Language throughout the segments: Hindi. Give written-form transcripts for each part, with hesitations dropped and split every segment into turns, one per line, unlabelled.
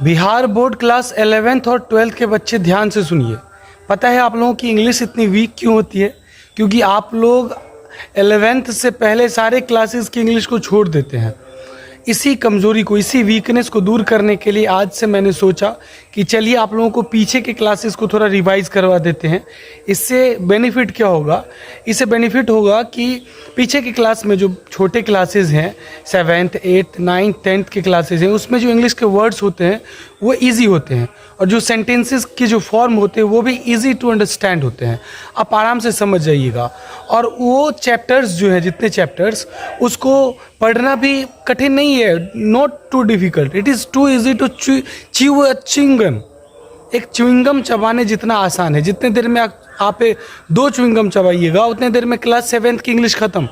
बिहार बोर्ड क्लास 11th और 12th के बच्चे ध्यान से सुनिए। पता है आप लोगों की इंग्लिश इतनी वीक क्यों होती है? क्योंकि आप लोग 11th से पहले सारे क्लासेस की इंग्लिश को छोड़ देते हैं। इसी कमज़ोरी को, इसी वीकनेस को दूर करने के लिए आज से मैंने सोचा कि चलिए आप लोगों को पीछे के क्लासेस को थोड़ा रिवाइज करवा देते हैं। इससे बेनिफिट क्या होगा? इससे बेनिफिट होगा कि पीछे के क्लास में जो छोटे क्लासेस हैं, 7th 8th 9th 10th के क्लासेस हैं, उसमें जो इंग्लिश के वर्ड्स होते हैं वो ईजी होते हैं और जो सेंटेंसेस के जो फॉर्म होते हैं वो भी ईजी टू अंडरस्टैंड होते हैं। आप आराम से समझ जाइएगा। और वो चैप्टर्स जो हैं, जितने चैप्टर्स, उसको पढ़ना भी कठिन नहीं है, not too difficult, it is too easy to chew a chewing gum. एक च्युइंगम चबाने जितना आसान है। जितने देर में आप 2 च्युइंगम चबाइएगा उतने देर में क्लास 7th की इंग्लिश ख़त्म,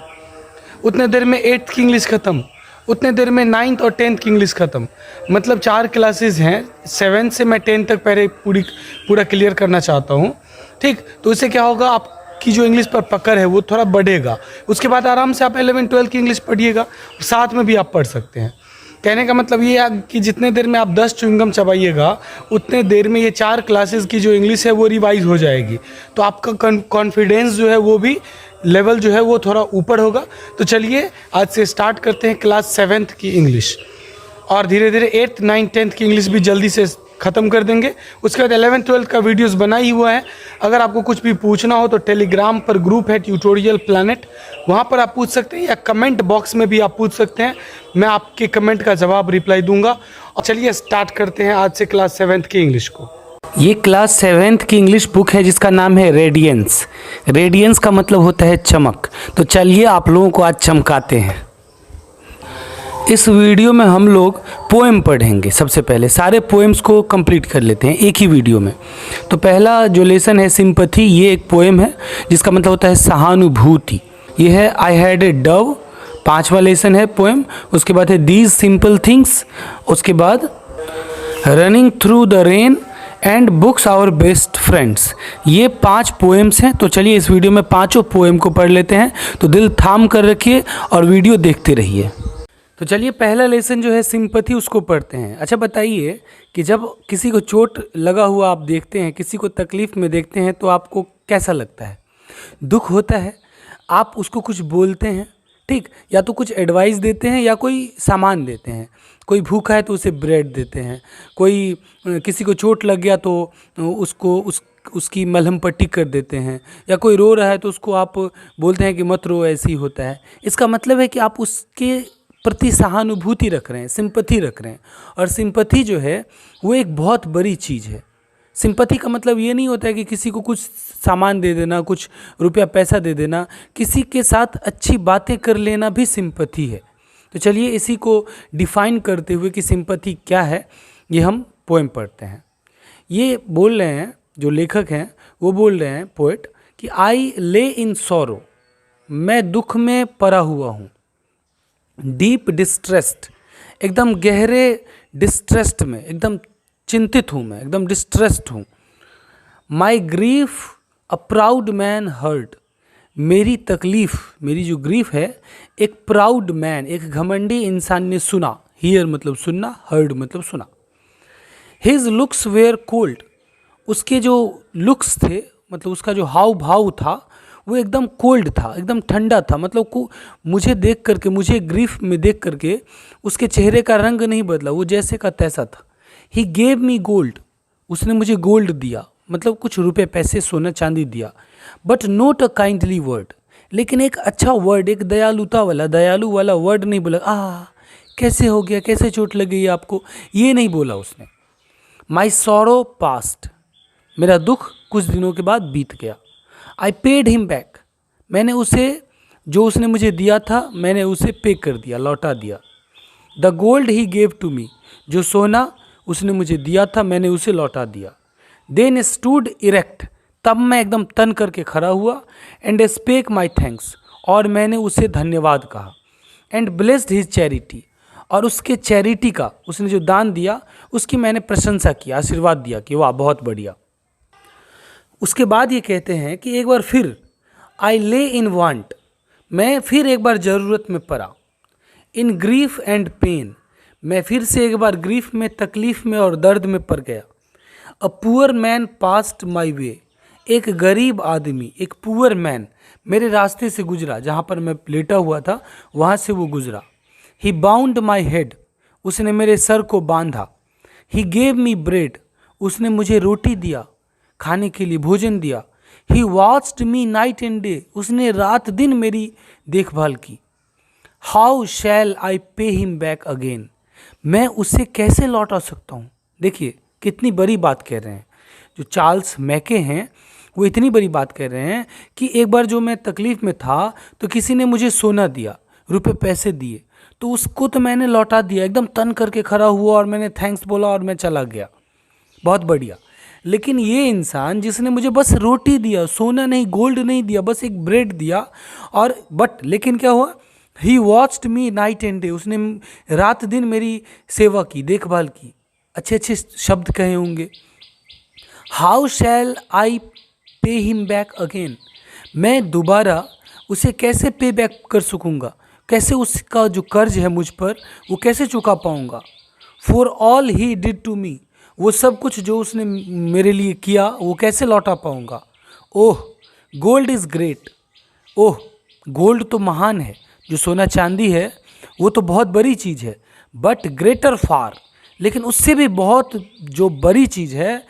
उतने देर में 8th की इंग्लिश ख़त्म, उतने देर में 9th और 10th की इंग्लिश ख़त्म। मतलब 4 क्लासेस हैं, 7 से मैं 10 तक पहले पूरा क्लियर करना चाहता हूँ। ठीक, तो इससे क्या होगा, आपकी जो इंग्लिश पर पकड़ है वो थोड़ा बढ़ेगा। उसके बाद आराम से आप 11 12 की इंग्लिश पढ़िएगा, साथ में भी आप पढ़ सकते हैं। कहने का मतलब ये है कि जितने देर में आप 10 च्युइंगम चबाइएगा उतने देर में ये 4 क्लासेस की जो इंग्लिश है वो रिवाइज हो जाएगी। तो आपका कॉन्फिडेंस जो है वो भी लेवल जो है वो थोड़ा ऊपर होगा। तो चलिए आज से स्टार्ट करते हैं क्लास 7th की इंग्लिश, और धीरे धीरे 8th 9th 10th की इंग्लिश भी जल्दी से ख़त्म कर देंगे। उसके बाद 11th 12th का वीडियोस बना ही हुआ है। अगर आपको कुछ भी पूछना हो तो टेलीग्राम पर ग्रुप है ट्यूटोरियल प्लैनेट, वहाँ पर आप पूछ सकते हैं, या कमेंट बॉक्स में भी आप पूछ सकते हैं। मैं आपके कमेंट का जवाब रिप्लाई दूंगा। और चलिए स्टार्ट करते हैं आज से क्लास 7th की इंग्लिश को।
ये क्लास 7th की इंग्लिश बुक है जिसका नाम है रेडियंस। रेडियंस का मतलब होता है चमक। तो चलिए आप लोगों को आज चमकाते हैं। इस वीडियो में हम लोग पोएम पढ़ेंगे। सबसे पहले सारे पोएम्स को कंप्लीट कर लेते हैं एक ही वीडियो में। तो पहला जो लेसन है सिंपैथी, ये एक पोएम है जिसका मतलब होता है सहानुभूति। ये है आई हैड ए डव, 5वां लेसन है पोएम। उसके बाद है दीज सिंपल थिंग्स, उसके बाद running through the rain and books our best friends. ये 5 पोएम्स हैं। तो चलिए इस वीडियो में पाँचों पोएम को पढ़ लेते हैं। तो दिल थाम कर रखिए और वीडियो देखते रहिए। तो चलिए पहला लेसन जो है सिंपैथी, उसको पढ़ते हैं। अच्छा बताइए कि जब किसी को चोट लगा हुआ आप देखते हैं, किसी को तकलीफ़ में देखते हैं, तो आपको कैसा लगता है? दुख होता है। आप उसको कुछ बोलते हैं, ठीक, या तो कुछ एडवाइस देते हैं या कोई सामान देते हैं। कोई भूखा है तो उसे ब्रेड देते हैं, कोई किसी को चोट लग गया तो उसको उसकी मलहम पट्टी कर देते हैं, या कोई रो रहा है तो उसको आप बोलते हैं कि मत रो, ऐसी होता है। इसका मतलब है कि आप उसके प्रति सहानुभूति रख रहे हैं, सिंपैथी रख रहे हैं। और सिंपैथी जो है वो एक बहुत बड़ी चीज़ है। सिंपैथी का मतलब ये नहीं होता है कि किसी को कुछ सामान दे देना, कुछ रुपया पैसा दे देना। किसी के साथ अच्छी बातें कर लेना भी सिंपैथी है। तो चलिए इसी को डिफ़ाइन करते हुए कि सिंपैथी क्या है, ये हम पोएम पढ़ते हैं। ये बोल रहे हैं, जो लेखक हैं वो बोल रहे हैं, पोएट, कि आई ले इन सॉरो, मैं दुख में पड़ा हुआ हूँ। डीप डिस्ट्रेस्ड, एकदम गहरे डिस्ट्रेस्ड में, एकदम चिंतित हूँ मैं, एकदम डिस्ट्रेस्ड हूँ। My grief a proud man hurt, मेरी तकलीफ़, मेरी जो ग्रीफ है, एक प्राउड मैन, एक घमंडी इंसान ने सुना। हियर मतलब सुनना, हर्ड मतलब सुना। हिज लुक्स वेयर कोल्ड, उसके जो लुक्स थे, मतलब उसका जो हाव भाव था वो एकदम कोल्ड था, एकदम ठंडा था। मतलब को मुझे देख करके, मुझे ग्रीफ में देख करके उसके चेहरे का रंग नहीं बदला, वो जैसे का तैसा था। ही गेव मी गोल्ड, उसने मुझे गोल्ड दिया, मतलब कुछ रुपए पैसे सोना चांदी दिया। But not a kindly word, लेकिन एक अच्छा वर्ड, एक दयालु वाला वर्ड नहीं बोला। कैसे हो गया, कैसे चोट लग गई आपको, ये नहीं बोला उसने। माई सॉरो पास्ट, मेरा दुख कुछ दिनों के बाद बीत गया। आई पेड हिम बैक, मैंने उसे, जो उसने मुझे दिया था, मैंने उसे पे कर दिया, लौटा दिया। The gold he gave to me, जो सोना उसने मुझे दिया था मैंने उसे लौटा दिया। देन स्टूड इरेक्ट, तब मैं एकदम तन करके खड़ा हुआ। एंड स्पेक माई थैंक्स, और मैंने उसे धन्यवाद कहा। एंड ब्लेस्ड हिज चैरिटी, और उसके चैरिटी का, उसने जो दान दिया उसकी मैंने प्रशंसा की, आशीर्वाद दिया कि वाह बहुत बढ़िया। उसके बाद ये कहते हैं कि एक बार फिर आई ले इन वांट, मैं फिर एक बार ज़रूरत में पड़ा। इन ग्रीफ एंड पेन, मैं फिर से एक बार ग्रीफ में, तकलीफ में और दर्द में पड़ गया। अ पुअर मैन पास्ट माई वे, एक गरीब आदमी, एक पुअर मैन मेरे रास्ते से गुजरा, जहाँ पर मैं लेटा हुआ था वहाँ से वो गुजरा। ही बाउंड माई हेड, उसने मेरे सर को बांधा। ही गेव मी ब्रेड, उसने मुझे रोटी दिया, खाने के लिए भोजन दिया। He watched me night and day, उसने रात दिन मेरी देखभाल की। How shell I pay him back again, मैं उसे कैसे लौटा सकता हूँ। देखिए कितनी बड़ी बात कह रहे हैं जो चार्ल्स मैके हैं, वो इतनी बड़ी बात कह रहे हैं कि एक बार जो मैं तकलीफ़ में था तो किसी ने मुझे सोना दिया, रुपए पैसे दिए, तो उसको तो मैंने लौटा दिया, एकदम तन करके खड़ा हुआ और मैंने थैंक्स बोला और मैं चला गया, बहुत बढ़िया। लेकिन ये इंसान जिसने मुझे बस रोटी दिया, सोना नहीं, गोल्ड नहीं दिया, बस एक ब्रेड दिया, और लेकिन क्या हुआ, he watched me night and day, उसने रात दिन मेरी सेवा की, देखभाल की, अच्छे अच्छे शब्द कहे होंगे। How shell I pay him back again, मैं दोबारा उसे कैसे पे बैक कर सकूँगा, कैसे उसका जो कर्ज है मुझ पर वो कैसे चुका पाऊँगा। For all he did to me, वो सब कुछ जो उसने मेरे लिए किया वो कैसे लौटा पाऊँगा। Oh gold is great, oh gold तो महान है, जो सोना चांदी है वो तो बहुत बड़ी चीज़ है, बट ग्रेटर फार, लेकिन उससे भी बहुत जो बड़ी चीज़ है,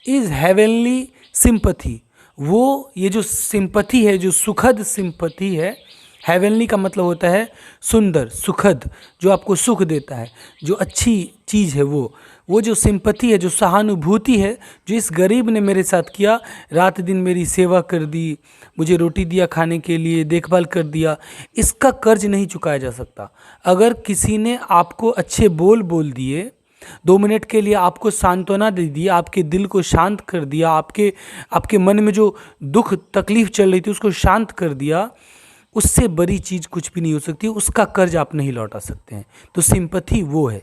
इज़ हेवनली सिंपथी, वो ये जो सिंपथी है, जो सुखद सिंपथी है, हेवनली का मतलब होता है सुंदर, सुखद, जो आपको सुख देता है, जो अच्छी चीज़ है, वो जो सिंपथी है, जो सहानुभूति है, जो इस गरीब ने मेरे साथ किया, रात दिन मेरी सेवा कर दी, मुझे रोटी दिया खाने के लिए, देखभाल कर दिया, इसका कर्ज नहीं चुकाया जा सकता। अगर किसी ने आपको अच्छे बोल दिए, 2 मिनट के लिए आपको सांत्वना दे दी, आपके दिल को शांत कर दिया, आपके मन में जो दुख तकलीफ चल रही थी उसको शांत कर दिया, उससे बड़ी चीज़ कुछ भी नहीं हो सकती, उसका कर्ज आप नहीं लौटा सकते हैं। तो सिंपैथी वो है।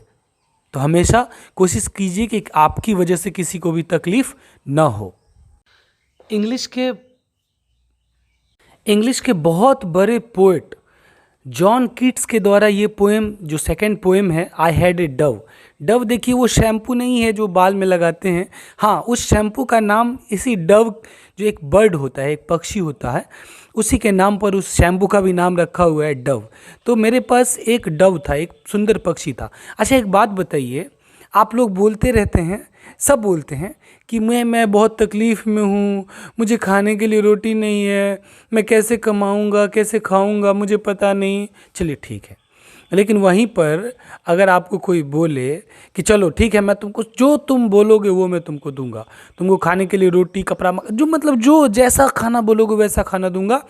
तो हमेशा कोशिश कीजिए कि आपकी वजह से किसी को भी तकलीफ ना हो। इंग्लिश के बहुत बड़े पोएट जॉन कीट्स के द्वारा ये पोएम, जो सेकंड पोएम है, I had a Dove. Dove देखिए वो शैम्पू नहीं है जो बाल में लगाते हैं, हाँ उस शैम्पू का नाम इसी डव, जो एक बर्ड होता है, एक पक्षी होता है, उसी के नाम पर उस शैम्पू का भी नाम रखा हुआ है डव। तो मेरे पास एक डव था, एक सुंदर पक्षी था। अच्छा एक बात बताइए, आप लोग बोलते रहते हैं, सब बोलते हैं कि मैं बहुत तकलीफ़ में हूँ, मुझे खाने के लिए रोटी नहीं है, मैं कैसे कमाऊँगा, कैसे खाऊँगा, मुझे पता नहीं। चलिए ठीक है, लेकिन वहीं पर अगर आपको कोई बोले कि चलो ठीक है, मैं तुमको जो तुम बोलोगे वो मैं तुमको दूंगा, तुमको खाने के लिए रोटी, कपड़ा, जो मतलब जो जैसा खाना बोलोगे वैसा खाना दूंगा,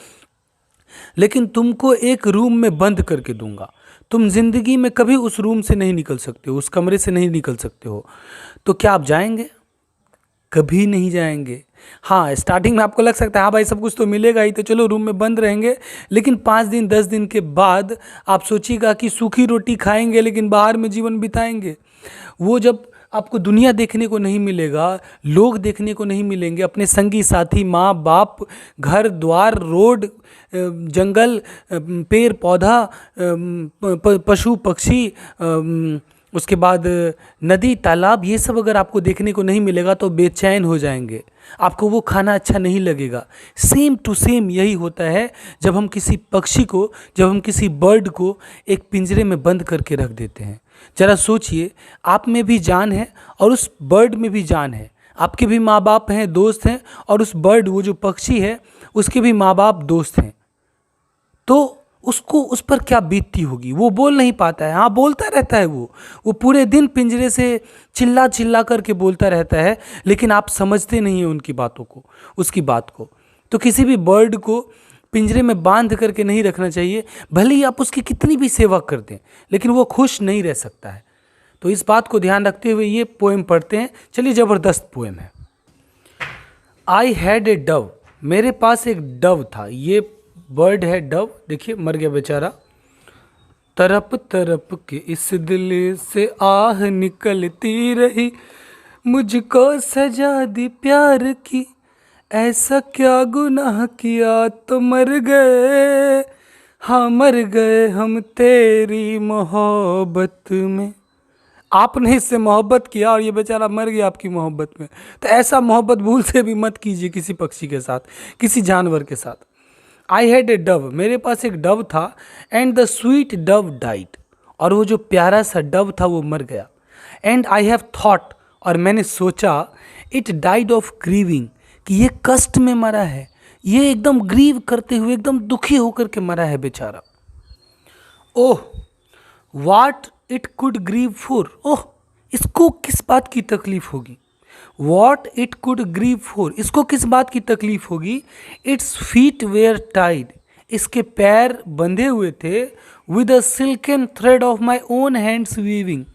लेकिन तुमको एक रूम में बंद करके दूंगा, तुम ज़िंदगी में कभी उस रूम से नहीं निकल सकते हो, उस कमरे से नहीं निकल सकते हो, तो क्या आप जाएंगे? कभी नहीं जाएंगे। हाँ स्टार्टिंग में आपको लग सकता है हाँ भाई सब कुछ तो मिलेगा ही, तो चलो रूम में बंद रहेंगे, लेकिन 5 दिन 10 दिन के बाद आप सोचिएगा कि सूखी रोटी खाएंगे लेकिन बाहर में जीवन बिताएंगे। वो जब आपको दुनिया देखने को नहीं मिलेगा, लोग देखने को नहीं मिलेंगे, अपने संगी साथी, माँ बाप, घर द्वार, रोड, जंगल, पेड़ पौधा, पशु पक्षी, उसके बाद नदी तालाब, ये सब अगर आपको देखने को नहीं मिलेगा तो बेचैन हो जाएंगे, आपको वो खाना अच्छा नहीं लगेगा। सेम टू सेम यही होता है जब हम किसी पक्षी को, जब हम किसी बर्ड को एक पिंजरे में बंद करके रख देते हैं। ज़रा सोचिए, आप में भी जान है और उस बर्ड में भी जान है, आपके भी माँ बाप हैं, दोस्त हैं, और उस बर्ड, वो जो पक्षी है, उसके भी माँ बाप, दोस्त हैं, तो उसको उस पर क्या बीतती होगी। वो बोल नहीं पाता है, हाँ बोलता रहता है, वो पूरे दिन पिंजरे से चिल्ला चिल्ला करके बोलता रहता है, लेकिन आप समझते नहीं हैं उनकी बातों को, उसकी बात को। तो किसी भी बर्ड को पिंजरे में बांध करके नहीं रखना चाहिए, भले ही आप उसकी कितनी भी सेवा कर दें, लेकिन वो खुश नहीं रह सकता है। तो इस बात को ध्यान रखते हुए ये पोएम पढ़ते हैं। चलिए, ज़बरदस्त पोएम है। आई हैड ए डव, मेरे पास एक डव था। ये बर्ड है डव, देखिए मर गया बेचारा। तरप तरप के इस दिल से आह निकलती रही, मुझको सजा दी प्यार की, ऐसा क्या गुनाह किया तो मर गए, हाँ मर गए हम तेरी मोहब्बत में। आपने इससे मोहब्बत किया और ये बेचारा मर गया आपकी मोहब्बत में। तो ऐसा मोहब्बत भूल से भी मत कीजिए किसी पक्षी के साथ, किसी जानवर के साथ। आई हैड ए डव, मेरे पास एक डव था, and the sweet Dove died, और वो जो प्यारा सा डव था वो मर गया। एंड आई हैव थॉट, और मैंने सोचा, इट डाइड ऑफ ग्रीविंग, कि ये कष्ट में मरा है, ये एकदम ग्रीव करते हुए एकदम दुखी होकर के मरा है बेचारा। Oh what it could grieve for, oh इसको किस बात की तकलीफ होगी। What it could grieve for, इसको किस बात की तकलीफ होगी। इट्स फीट वेयर टाइड, इसके पैर बंधे हुए थे। With a silken thread of my own hands weaving,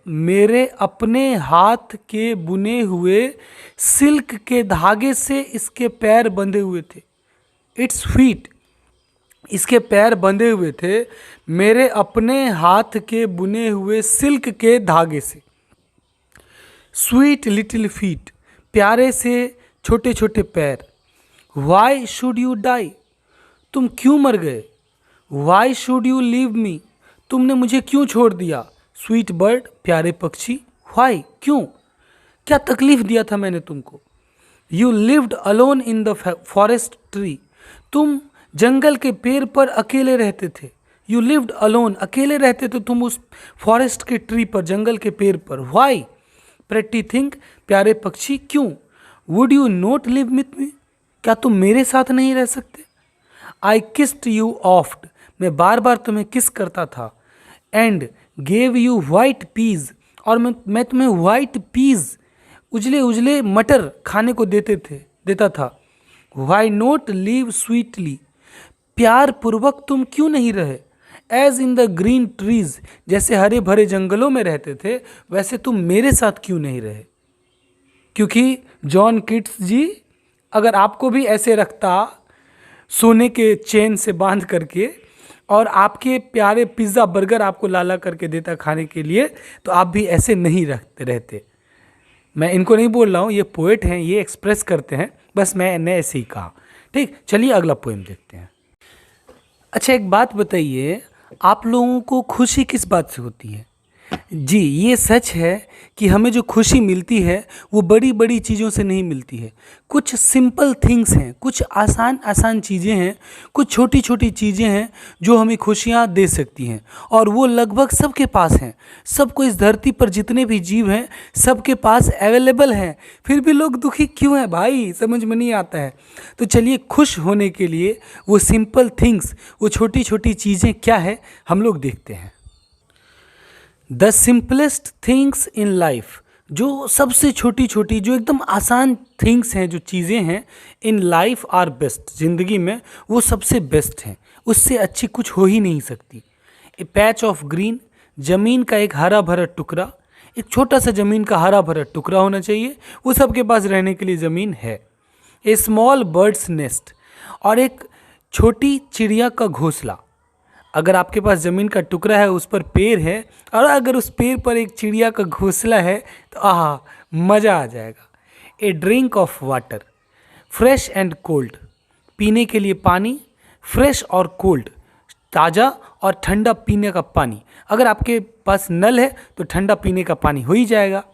मेरे अपने हाथ के बुने हुए सिल्क के धागे से इसके पैर बंधे हुए थे। इट्स फीट, इसके पैर बंधे हुए थे मेरे अपने हाथ के बुने हुए सिल्क के धागे से। स्वीट लिटिल फीट, प्यारे से छोटे छोटे पैर। वाई शुड यू डाई, तुम क्यों मर गए। Why should you leave me, तुमने मुझे क्यों छोड़ दिया। स्वीट बर्ड, प्यारे पक्षी। वाई, क्यों, क्या तकलीफ दिया था मैंने तुमको। You lived alone in the forest tree, तुम जंगल के पेड़ पर अकेले रहते थे। यू लिव्ड अलोन, अकेले रहते थे तुम उस फॉरेस्ट के ट्री पर, जंगल के पेड़ पर। वाई, प्रेटी थिंक, प्यारे पक्षी, क्यों। Would you not live with me, क्या तुम मेरे साथ नहीं रह सकते। आई किस्ड यू ऑफ्ट, मैं बार बार तुम्हें किस करता था। And gave you white peas, और मैं तुम्हें वाइट पीज, उजले उजले मटर खाने को देता था। वाई नॉट लिव स्वीटली, प्यार पूर्वक तुम क्यों नहीं रहे। As in the green trees, जैसे हरे भरे जंगलों में रहते थे वैसे तुम मेरे साथ क्यों नहीं रहे। क्योंकि जॉन किट्स जी अगर आपको भी ऐसे रखता सोने के चेन से बांध करके और आपके प्यारे पिज़्ज़ा बर्गर आपको लाला करके देता खाने के लिए, तो आप भी ऐसे नहीं रहते। मैं इनको नहीं बोल रहा हूँ, ये पोएट हैं, ये एक्सप्रेस करते हैं, बस मैंने ऐसे ही कहा। ठीक, चलिए अगला पोएम देखते हैं। अच्छा एक बात बताइए, आप लोगों को खुशी किस बात से होती है। जी ये सच है कि हमें जो खुशी मिलती है वो बड़ी बड़ी चीज़ों से नहीं मिलती है। कुछ सिंपल थिंग्स हैं, कुछ आसान चीज़ें हैं, कुछ छोटी छोटी चीज़ें हैं जो हमें खुशियाँ दे सकती हैं, और वो लगभग सबके पास हैं। सबको इस धरती पर जितने भी जीव हैं सबके पास अवेलेबल हैं, फिर भी लोग दुखी क्यों हैं भाई, समझ में नहीं आता है। तो चलिए खुश होने के लिए वो सिंपल थिंग्स, वो छोटी छोटी चीज़ें क्या है हम लोग देखते हैं। The simplest things in life, जो सबसे छोटी छोटी जो एकदम आसान थिंग्स हैं, जो चीज़ें हैं इन लाइफ आर बेस्ट, ज़िंदगी में वो सबसे बेस्ट हैं, उससे अच्छी कुछ हो ही नहीं सकती। ए पैच ऑफ ग्रीन, ज़मीन का एक हरा भरा टुकड़ा, एक छोटा सा ज़मीन का हरा भरा टुकड़ा होना चाहिए, वो सबके पास रहने के लिए ज़मीन है। ए स्मॉल बर्ड्स नेस्ट, और एक छोटी चिड़िया का घोंसला। अगर आपके पास ज़मीन का टुकड़ा है, उस पर पेड़ है, और अगर उस पेड़ पर एक चिड़िया का घोंसला है तो आहा मज़ा आ जाएगा। A drink of water, fresh and cold, पीने के लिए पानी, फ्रेश और कोल्ड, ताज़ा और ठंडा पीने का पानी। अगर आपके पास नल है तो ठंडा पीने का पानी हो ही जाएगा।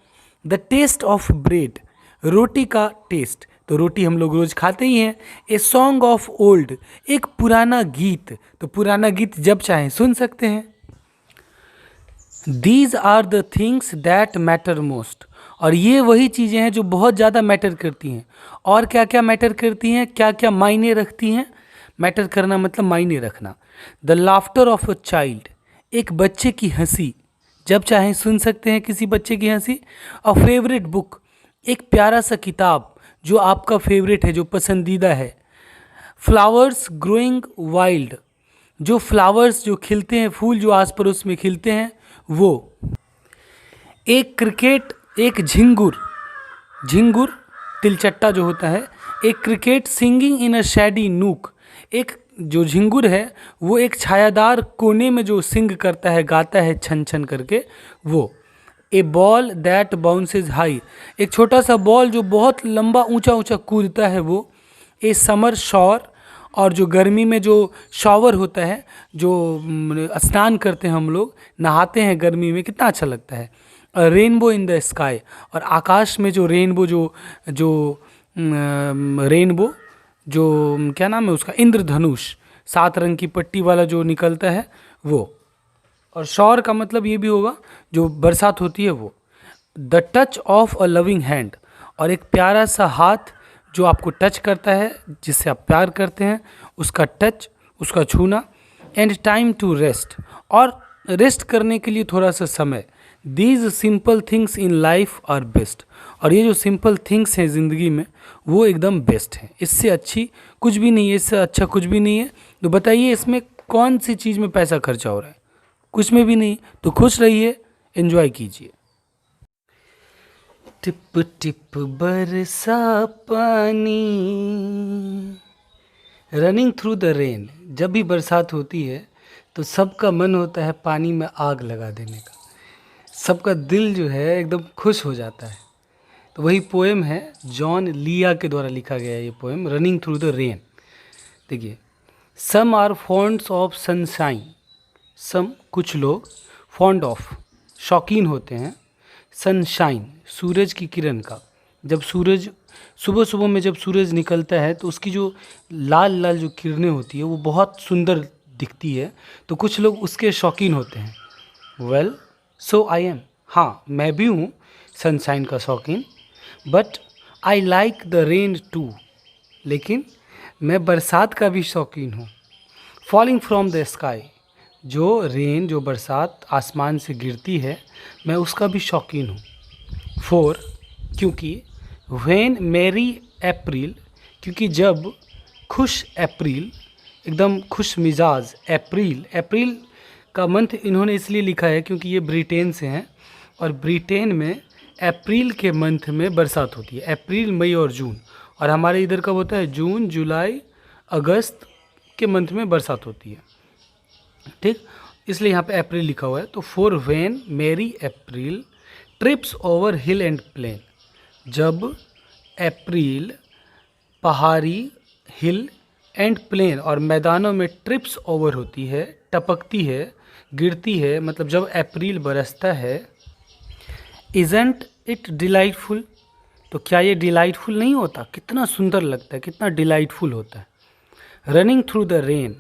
द टेस्ट ऑफ ब्रेड, रोटी का टेस्ट, तो रोटी हम लोग रोज़ खाते ही हैं। ए सॉन्ग ऑफ ओल्ड, एक पुराना गीत, तो पुराना गीत जब चाहें सुन सकते हैं। These are the things that matter most, और ये वही चीज़ें हैं जो बहुत ज़्यादा मैटर करती हैं। और क्या क्या मैटर करती हैं, क्या क्या मायने रखती हैं। मैटर करना मतलब मायने रखना। The laughter of a child, एक बच्चे की हंसी, जब चाहें सुन सकते हैं किसी बच्चे की हंसी। अ फेवरेट बुक, एक प्यारा सा किताब जो आपका फेवरेट है, जो पसंदीदा है। फ्लावर्स ग्रोइंग वाइल्ड, जो फ्लावर्स जो खिलते हैं, फूल जो आस पड़ोस में खिलते हैं वो। एक क्रिकेट, एक झिंगुर, झिंगुर तिलचट्टा जो होता है। एक क्रिकेट सिंगिंग इन अ शैडी नूक, एक जो झिंगुर है वो एक छायादार कोने में जो सिंग करता है, गाता है छन छन करके, वो। ए बॉल दैट बाउंसेज हाई, एक छोटा सा बॉल जो बहुत लंबा ऊंचा ऊंचा कूदता है वो। ए समर शॉर, और जो गर्मी में जो शॉवर होता है, जो स्नान करते हैं हम लोग, नहाते हैं गर्मी में, कितना अच्छा लगता है। रेनबो इन द स्काई, और आकाश में जो रेनबो जो रेनबो जो क्या नाम है उसका, इंद्रधनुष, 7 रंग की पट्टी वाला जो निकलता है वो। और शॉवर का मतलब ये भी होगा जो बरसात होती है वो। The touch of a loving hand, और एक प्यारा सा हाथ जो आपको टच करता है, जिससे आप प्यार करते हैं, उसका टच, उसका छूना। एंड टाइम टू रेस्ट, और रेस्ट करने के लिए थोड़ा सा समय। These simple things in life are best, और ये जो सिंपल थिंग्स हैं ज़िंदगी में वो एकदम बेस्ट हैं। इससे अच्छी कुछ भी नहीं है, इससे अच्छा कुछ भी नहीं है। तो बताइए इसमें कौन सी चीज़ में पैसा खर्चा हो रहा है? कुछ में भी नहीं। तो खुश रहिए, एंजॉय कीजिए। टिप टिप बरसा पानी, रनिंग थ्रू द रेन। जब भी बरसात होती है तो सबका मन होता है पानी में आग लगा देने का, सबका दिल जो है एकदम खुश हो जाता है। तो वही पोएम है, जॉन लिया के द्वारा लिखा गया है ये poem, running through the rain. देखिए, सम आर फॉन्ड्स ऑफ सनशाइन, सम कुछ लोग, फॉन्ड ऑफ शौकीन होते हैं, सनशाइन सूरज की किरण का। जब सूरज सुबह सुबह में जब सूरज निकलता है तो उसकी जो लाल लाल जो किरणें होती है वो बहुत सुंदर दिखती है, तो कुछ लोग उसके शौकीन होते हैं। वेल सो आई एम, हाँ मैं भी हूँ सनशाइन का शौकीन। But I like the rain too, लेकिन मैं बरसात का भी शौकीन हूँ। फॉलिंग फ्रॉम द स्काई, जो रेन जो बरसात आसमान से गिरती है, मैं उसका भी शौकीन हूँ। फोर, क्योंकि व्हेन मेरी अप्रैल, क्योंकि जब खुश अप्रैल, एकदम खुश मिजाज अप्रैल। अप्रैल का मंथ इन्होंने इसलिए लिखा है क्योंकि ये ब्रिटेन से हैं, और ब्रिटेन में अप्रैल के मंथ में बरसात होती है, अप्रैल मई और जून। और हमारे इधर कब होता है? जून जुलाई अगस्त के मंथ में बरसात होती है, ठीक, इसलिए यहाँ पे अप्रैल लिखा हुआ है। तो for when merry April trips over hill and plain, जब अप्रैल पहाड़ी, हिल एंड प्लेन और मैदानों में ट्रिप्स ओवर होती है, टपकती है, गिरती है, मतलब जब अप्रैल बरसता है। इज़न्ट इट डिलाइटफुल, तो क्या ये डिलाइटफुल नहीं होता? कितना सुंदर लगता है, कितना डिलाइटफुल होता है। रनिंग थ्रू द रेन,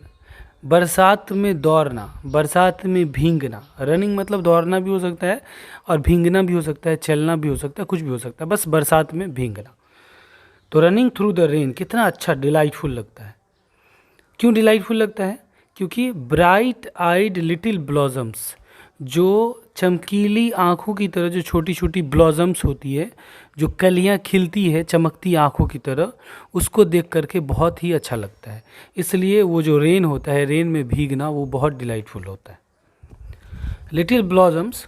बरसात में दौड़ना, बरसात में भींगना। रनिंग मतलब दौड़ना भी हो सकता है और भींगना भी हो सकता है, चलना भी हो सकता है, कुछ भी हो सकता है, बस बरसात में भींगना। तो रनिंग थ्रू द रेन कितना अच्छा डिलाइटफुल लगता है। क्यों डिलाइटफुल लगता है? क्योंकि ब्राइट आइड लिटिल ब्लॉजम्स, जो चमकीली आँखों की तरह जो छोटी छोटी ब्लॉजम्स होती है, जो कलियाँ खिलती है चमकती आँखों की तरह, उसको देख करके बहुत ही अच्छा लगता है। इसलिए वो जो रेन होता है, रेन में भीगना, वो बहुत डिलाइटफुल होता है। Little blossoms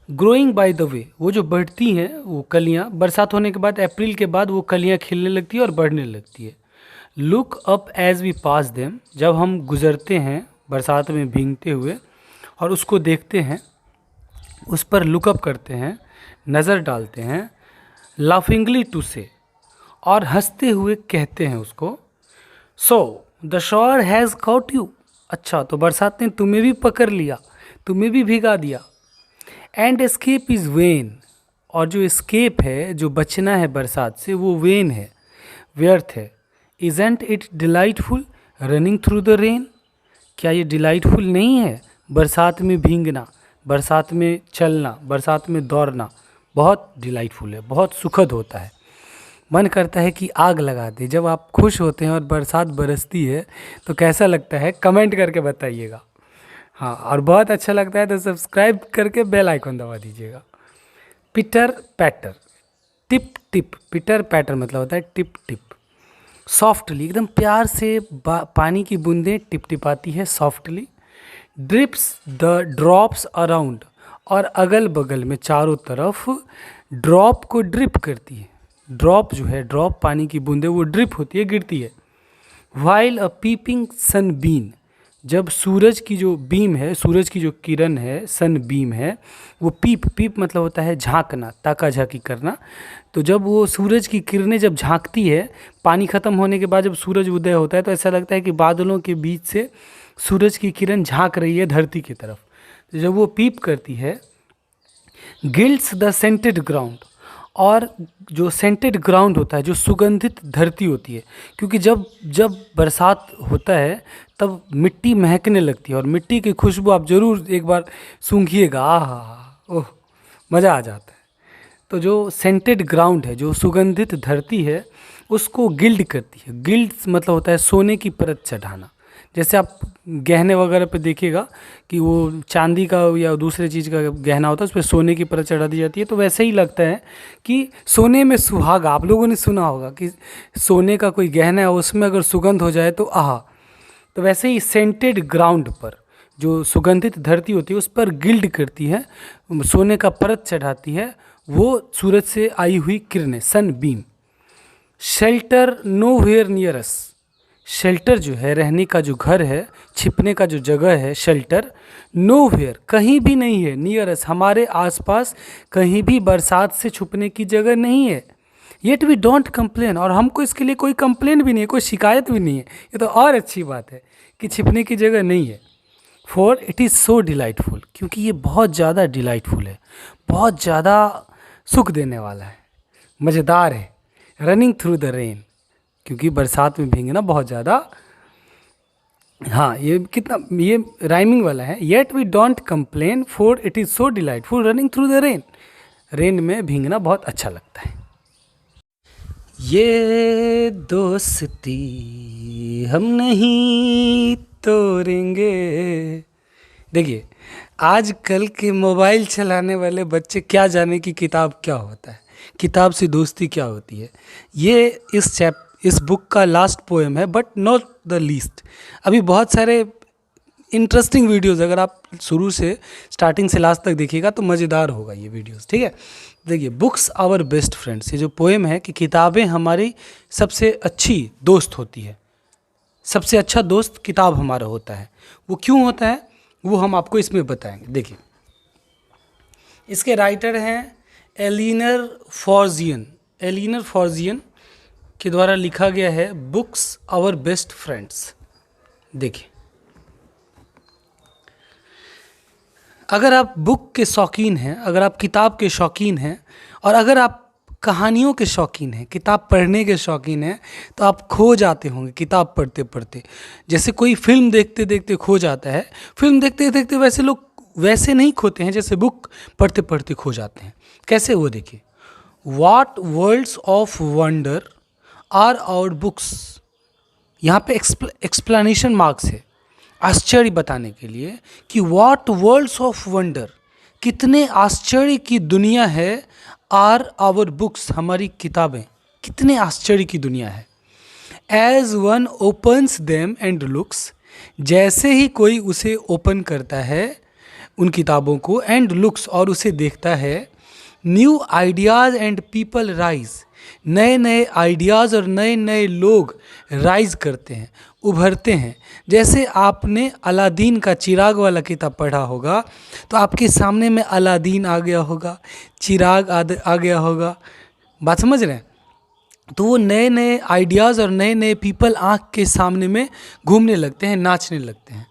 growing by the way, वो जो बढ़ती हैं वो कलियाँ, बरसात होने के बाद अप्रैल के बाद वो कलियाँ खिलने लगती है और बढ़ने लगती है। Look up as we pass them, जब हम गुजरते हैं बरसात में भीगते हुए और उसको देखते हैं, उस पर लुकअप करते हैं, नज़र डालते हैं। लाफिंगली टू से, और हंसते हुए कहते हैं उसको। So the shower has caught you, अच्छा तो बरसात ने तुम्हें भी पकड़ लिया, तुम्हें भी भिगा दिया। एंड एस्केप इज़ वेन, और जो एस्केप है, जो बचना है बरसात से, वो वेन है, व्यर्थ है। Isn't it delightful running through the rain, क्या ये डिलाइटफुल नहीं है बरसात में भीगना, बरसात में चलना, बरसात में दौड़ना? बहुत डिलाइटफुल है, बहुत सुखद होता है। मन करता है कि आग लगा दे। जब आप खुश होते हैं और बरसात बरसती है तो कैसा लगता है, कमेंट करके बताइएगा। हाँ, और बहुत अच्छा लगता है तो सब्सक्राइब करके बेल आइकन दबा दीजिएगा। पिटर पैटर, टिप टिप, पिटर पैटर मतलब होता है टिप टिप। सॉफ्टली, एकदम प्यार से पानी की बूंदें टिप टिपाती है softly. Drips the drops around, और अगल बगल में चारों तरफ ड्रॉप को ड्रिप करती है। ड्रॉप जो है, ड्रॉप पानी की बूंदें, वो ड्रिप होती है, गिरती है। वाइल अ पीपिंग सनबीन, जब सूरज की जो बीम है, सूरज की जो किरण है, सन बीम है, वो पीप मतलब होता है झांकना, ताका झाकी करना। तो जब वो सूरज की किरणें जब झांकती है, पानी ख़त्म होने के बाद जब सूरज उदय होता है, तो ऐसा लगता है कि बादलों के बीच से सूरज की किरण झांक रही है धरती की तरफ। तो जब वो पीप करती है, गिल्ड्स द सेंटेड ग्राउंड, और जो सेंटेड ग्राउंड होता है, जो सुगंधित धरती होती है, क्योंकि जब जब बरसात होता है तब मिट्टी महकने लगती है, और मिट्टी की खुशबू आप ज़रूर एक बार सूंघिएगा, आहा, ओह, मज़ा आ जाता है। तो जो सेंटेड ग्राउंड है, जो सुगंधित धरती है, उसको गिल्ड करती है। गिल्ड्स मतलब होता है सोने की परत चढ़ाना। जैसे आप गहने वगैरह पे देखिएगा कि वो चांदी का या दूसरे चीज़ का गहना होता है, उस पर सोने की परत चढ़ा दी जाती है। तो वैसे ही लगता है कि सोने में सुहागा, आप लोगों ने सुना होगा कि सोने का कोई गहना है, उसमें अगर सुगंध हो जाए तो आहा। तो वैसे ही सेंटेड ग्राउंड पर, जो सुगंधित धरती होती है, उस पर गिल्ड करती है, सोने का परत चढ़ाती है वो सूरज से आई हुई किरणें, sun beam. Shelter nowhere near us, shelter जो है, रहने का जो घर है, छिपने का जो जगह है, शेल्टर नो वेयर, कहीं भी नहीं है, नियर अस, हमारे आसपास कहीं भी बरसात से छुपने की जगह नहीं है। येट वी डोंट कंप्लेन, और हमको इसके लिए कोई कंप्लेन भी नहीं है, कोई शिकायत भी नहीं है। ये तो और अच्छी बात है कि छिपने की जगह नहीं है। For it is so delightful, क्योंकि ये बहुत ज़्यादा डिलाइटफुल है, बहुत ज़्यादा सुख देने वाला है, मज़ेदार है। रनिंग थ्रू द रेन, क्योंकि बरसात में भीगना बहुत ज़्यादा, हाँ, ये कितना, ये राइमिंग वाला है। Yet we don't complain for it is so delightful running through the rain, rain में भीगना बहुत अच्छा लगता है। ये दोस्ती हम नहीं तोड़ेंगे। देखिए, आजकल के मोबाइल चलाने वाले बच्चे क्या जाने कि किताब क्या होता है, किताब से दोस्ती क्या होती है। ये इस बुक का लास्ट पोएम है, बट नॉट द लीस्ट। अभी बहुत सारे इंटरेस्टिंग वीडियोज़, अगर आप शुरू से स्टार्टिंग से लास्ट तक देखिएगा तो मज़ेदार होगा ये वीडियोज़, ठीक है। देखिए, बुक्स आवर बेस्ट फ्रेंड्स, ये जो पोएम है कि किताबें हमारी सबसे अच्छी दोस्त होती है, सबसे अच्छा दोस्त किताब हमारा होता है। वो क्यों होता है वो हम आपको इसमें बताएंगे। देखिए, इसके राइटर हैं एलिनर फॉर्जियन। एलिनर फॉर्जियन के द्वारा लिखा गया है बुक्स आवर बेस्ट फ्रेंड्स। देखिए, अगर आप बुक के शौकीन हैं, अगर आप किताब के शौकीन हैं, और अगर आप कहानियों के शौकीन हैं, किताब पढ़ने के शौकीन हैं, तो आप खो जाते होंगे किताब पढ़ते पढ़ते। जैसे कोई फिल्म देखते देखते खो जाता है, फिल्म देखते देखते वैसे लोग वैसे नहीं खोते हैं जैसे बुक पढ़ते पढ़ते खो जाते हैं। कैसे, वो देखिए। What worlds of wonder are our books, यहाँ पे एक्सप्लेनेशन मार्क्स है, आश्चर्य बताने के लिए कि व्हाट वर्ल्ड्स ऑफ वंडर, कितने आश्चर्य की दुनिया है, आर आवर बुक्स, हमारी किताबें, कितने आश्चर्य की दुनिया है। As one opens them and looks, जैसे ही कोई उसे ओपन करता है उन किताबों को, एंड लुक्स, और उसे देखता है, new ideas and people rise, नए नए आइडियाज़ और नए नए लोग राइज करते हैं, उभरते हैं। जैसे आपने अलादीन का चिराग वाला किताब पढ़ा होगा, तो आपके सामने में अलादीन आ गया होगा, चिराग आ गया होगा, बात समझ रहे हैं। तो वो नए नए आइडियाज़ और नए नए पीपल आँख के सामने में घूमने लगते हैं, नाचने लगते हैं।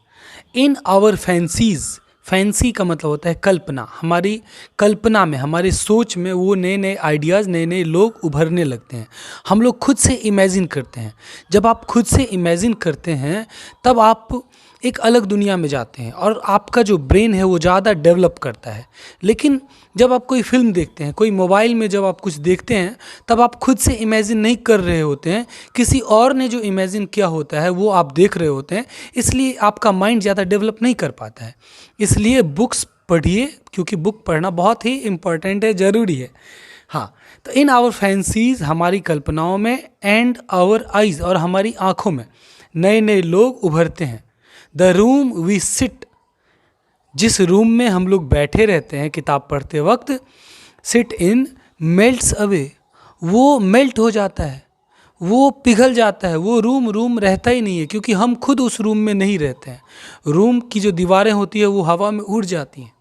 इन आवर फैंसीज़, फैंसी का मतलब होता है कल्पना, हमारी कल्पना में, हमारे सोच में वो नए नए आइडियाज़, नए नए लोग उभरने लगते हैं। हम लोग खुद से इमेजिन करते हैं। जब आप खुद से इमेजिन करते हैं तब आप एक अलग दुनिया में जाते हैं और आपका जो ब्रेन है वो ज़्यादा डेवलप करता है। लेकिन जब आप कोई फिल्म देखते हैं, कोई मोबाइल में जब आप कुछ देखते हैं, तब आप खुद से इमेजिन नहीं कर रहे होते हैं, किसी और ने जो इमेजिन किया होता है वो आप देख रहे होते हैं, इसलिए आपका माइंड ज़्यादा डेवलप नहीं कर पाता है। इसलिए बुक्स पढ़िए, क्योंकि बुक पढ़ना बहुत ही इम्पॉर्टेंट है, ज़रूरी है। हाँ, तो इन आवर फैंसीज़, हमारी कल्पनाओं में, एंड आवर आइज़, और हमारी आँखों में नए नए लोग उभरते हैं। द रूम वी सिट, जिस रूम में हम लोग बैठे रहते हैं किताब पढ़ते वक्त, सिट इन मेल्ट्स अवे, वो मेल्ट हो जाता है, वो पिघल जाता है, वो रूम रहता ही नहीं है, क्योंकि हम खुद उस रूम में नहीं रहते हैं। रूम की जो दीवारें होती है वो हवा में उड़ जाती हैं।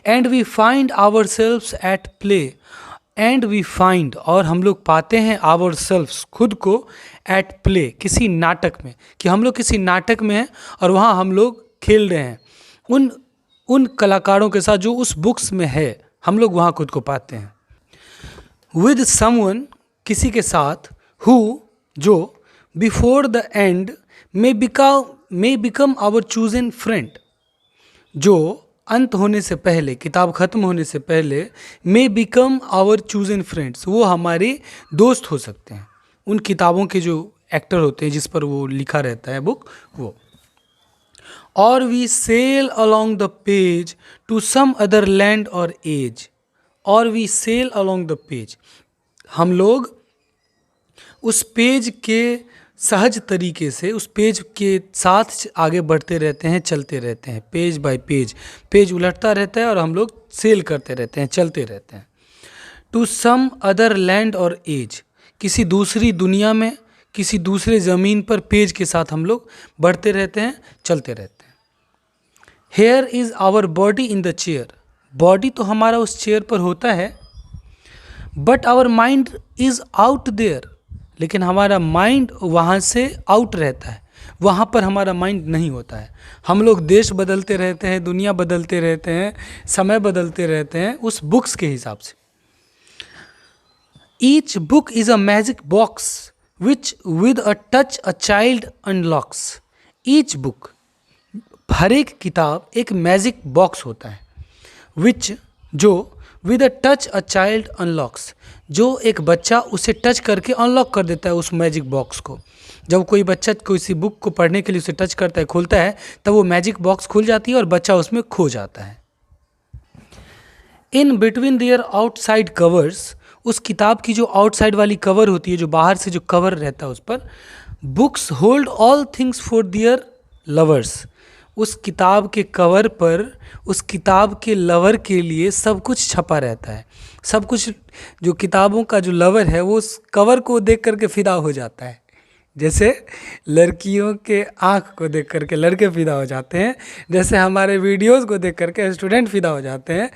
And we find ourselves at play, and we find, और हम लोग पाते हैं आवर सेल्व्स, खुद को, एट प्ले, किसी नाटक में, कि हम लोग किसी नाटक में हैं और वहाँ हम लोग खेल रहे हैं उन कलाकारों के साथ जो उस बुक्स में है, हम लोग वहाँ खुद को पाते हैं। विद समवन, किसी के साथ, हु, जो, before the end may become our chosen friend, जो अंत होने से पहले, किताब ख़त्म होने से पहले, may become our chosen friends, वो हमारे दोस्त हो सकते हैं। उन किताबों के जो एक्टर होते हैं जिस पर वो लिखा रहता है बुक, वो। और we sail along the page to some other land or age, और we sail along the page, हम लोग उस पेज के सहज तरीके से, उस पेज के साथ आगे बढ़ते रहते हैं, चलते रहते हैं, पेज बाय पेज, पेज उलटता रहता है और हम लोग सेल करते रहते हैं, चलते रहते हैं। To some other land or as, किसी दूसरी दुनिया में, किसी दूसरे ज़मीन पर पेज के साथ हम लोग बढ़ते रहते हैं, चलते रहते हैं। Here is our body in the chair, body तो हमारा उस चेयर पर होता है, but our mind is out there, लेकिन हमारा माइंड वहाँ से आउट रहता है, वहाँ पर हमारा माइंड नहीं होता है। हम लोग देश बदलते रहते हैं, दुनिया बदलते रहते हैं, समय बदलते रहते हैं उस बुक्स के हिसाब से। Each book is a magic box which with a touch a child unlocks, each book, हर एक किताब एक मैजिक बॉक्स होता है, विच, जो, with a touch a child unlocks, जो एक बच्चा उसे टच करके अनलॉक कर देता है उस मैजिक बॉक्स को। जब कोई बच्चा किसी बुक को पढ़ने के लिए उसे टच करता है, खोलता है, तब वो मैजिक बॉक्स खुल जाती है और बच्चा उसमें खो जाता है। In between their outside covers, उस किताब की जो आउटसाइड वाली कवर होती है, जो बाहर से जो कवर रहता है उस पर, books hold all things for their lovers, उस किताब के कवर पर उस किताब के लवर के लिए सब कुछ छपा रहता है। सब कुछ, जो किताबों का जो लवर है वो उस कवर को देख करके फिदा हो जाता है, जैसे लड़कियों के आँख को देख करके लड़के फिदा हो जाते हैं, जैसे हमारे वीडियोस को देख करके स्टूडेंट फिदा हो जाते हैं।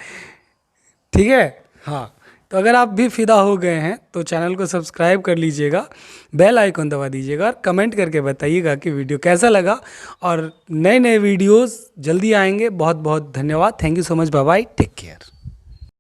ठीक है, हाँ। तो अगर आप भी फिदा हो गए हैं तो चैनल को सब्सक्राइब कर लीजिएगा, बेल आइकन दबा दीजिएगा और कमेंट करके बताइएगा कि वीडियो कैसा लगा, और नए नए वीडियोस जल्दी आएंगे। बहुत बहुत धन्यवाद। Thank you so much. Bye bye, take care.